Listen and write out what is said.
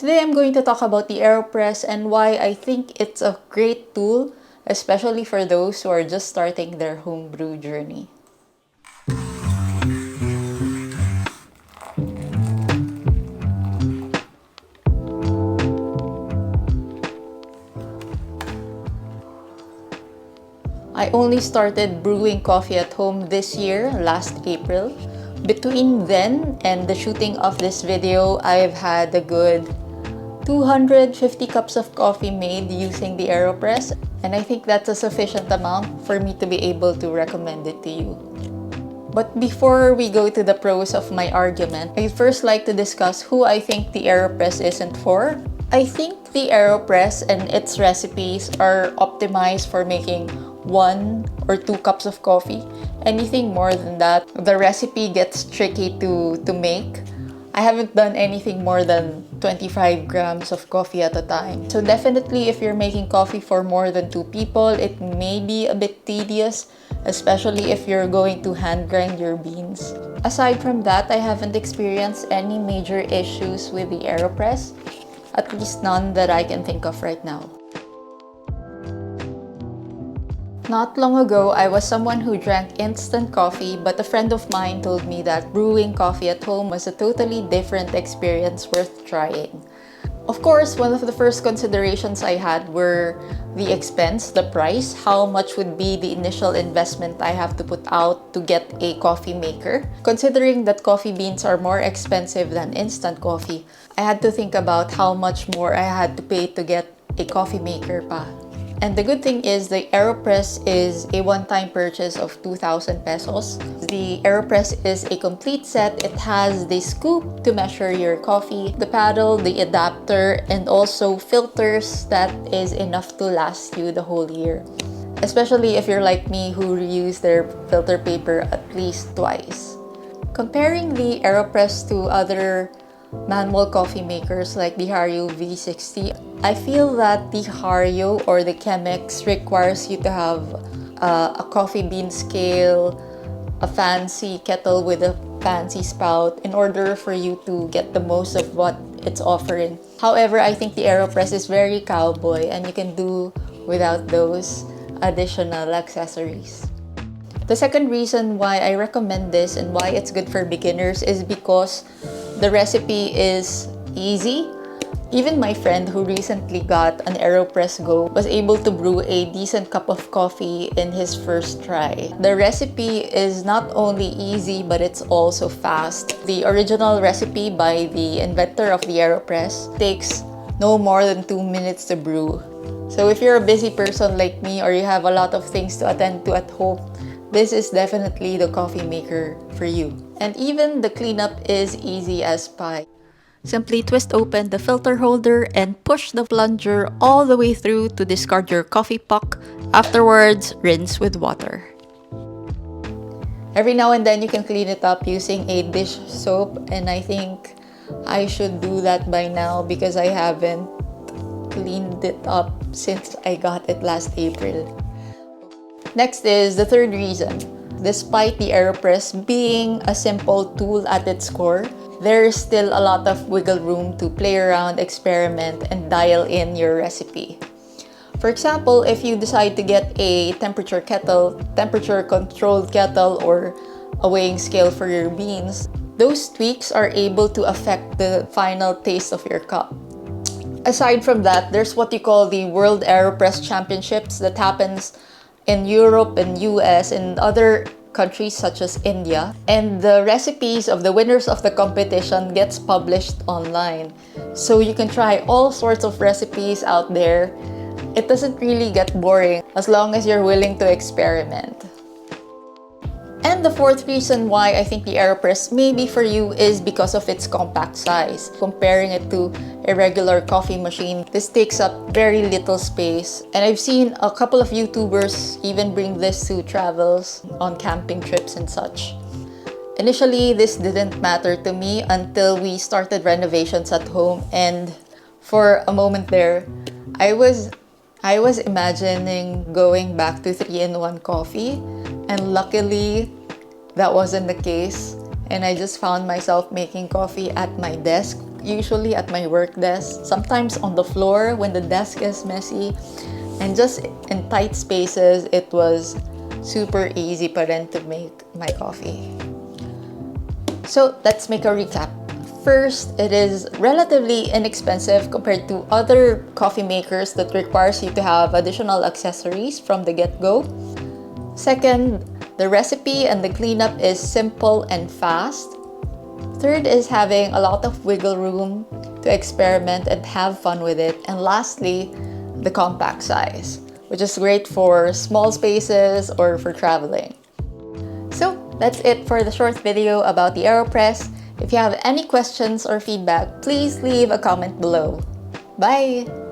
Today I'm going to talk about the Aeropress and why I think it's a great tool, especially for those who are just starting their homebrew journey. I only started brewing coffee at home this year, last April. Between then and the shooting of this video, I've had a good 250 cups of coffee made using the Aeropress, and I think that's a sufficient amount for me to be able to recommend it to you. But before we go to the pros of my argument, I'd first like to discuss who I think the Aeropress isn't for. I think the Aeropress and its recipes are optimized for making 1 or 2 cups of coffee. Anything more than that, the recipe gets tricky to make. I haven't done anything more than 25 grams of coffee at a time. So definitely if you're making coffee for more than 2 people, it may be a bit tedious, especially if you're going to hand grind your beans. Aside from that, I haven't experienced any major issues with the Aeropress, at least none that I can think of right now. Not long ago, I was someone who drank instant coffee, but a friend of mine told me that brewing coffee at home was a totally different experience worth trying. Of course, one of the first considerations I had were the expense, the price, how much would be the initial investment I have to put out to get a coffee maker. Considering that coffee beans are more expensive than instant coffee, I had to think about how much more I had to pay to get a coffee maker pa. And the good thing is the Aeropress is a one-time purchase of 2,000 pesos. The Aeropress is a complete set. It has the scoop to measure your coffee, the paddle, the adapter, and also filters that is enough to last you the whole year. Especially if you're like me who reuse their filter paper at least twice. Comparing the Aeropress to other manual coffee makers like the Hario V60, I feel that the Hario or the Chemex requires you to have a coffee bean scale, a fancy kettle with a fancy spout in order for you to get the most of what it's offering. However, I think the Aeropress is very cowboy and you can do without those additional accessories. The second reason why I recommend this and why it's good for beginners is because the recipe is easy. Even my friend who recently got an Aeropress Go was able to brew a decent cup of coffee in his first try. The recipe is not only easy, but it's also fast. The original recipe by the inventor of the Aeropress takes no more than 2 minutes to brew. So if you're a busy person like me or you have a lot of things to attend to at home, this is definitely the coffee maker for you. And even the cleanup is easy as pie. Simply twist open the filter holder and push the plunger all the way through to discard your coffee puck. Afterwards, rinse with water. Every now and then you can clean it up using a dish soap, and I think I should do that by now because I haven't cleaned it up since I got it last April. Next is the third reason. Despite the Aeropress being a simple tool at its core, there is still a lot of wiggle room to play around, experiment, and dial in your recipe. For example, if you decide to get a temperature controlled kettle, or a weighing scale for your beans, those tweaks are able to affect the final taste of your cup. Aside from that, there's what you call the World Aeropress Championships that happens in Europe and US and other countries such as India, and the recipes of the winners of the competition gets published online. So you can try all sorts of recipes out there. It doesn't really get boring as long as you're willing to experiment. And the fourth reason why I think the Aeropress may be for you is because of its compact size. Comparing it to a regular coffee machine, this takes up very little space. And I've seen a couple of YouTubers even bring this to travels on camping trips and such. Initially, this didn't matter to me until we started renovations at home, and for a moment there, I was imagining going back to 3-in-1 coffee, and luckily that wasn't the case, and I just found myself making coffee at my desk usually at my work desk, sometimes on the floor when the desk is messy, and just in tight spaces, it was super easy pa rin to make my coffee. So let's make a recap. First, it is relatively inexpensive compared to other coffee makers that requires you to have additional accessories from the get-go. Second, the recipe and the cleanup is simple and fast. Third is having a lot of wiggle room to experiment and have fun with it. And lastly, the compact size, which is great for small spaces or for traveling. So that's it for the short video about the Aeropress. If you have any questions or feedback, please leave a comment below. Bye!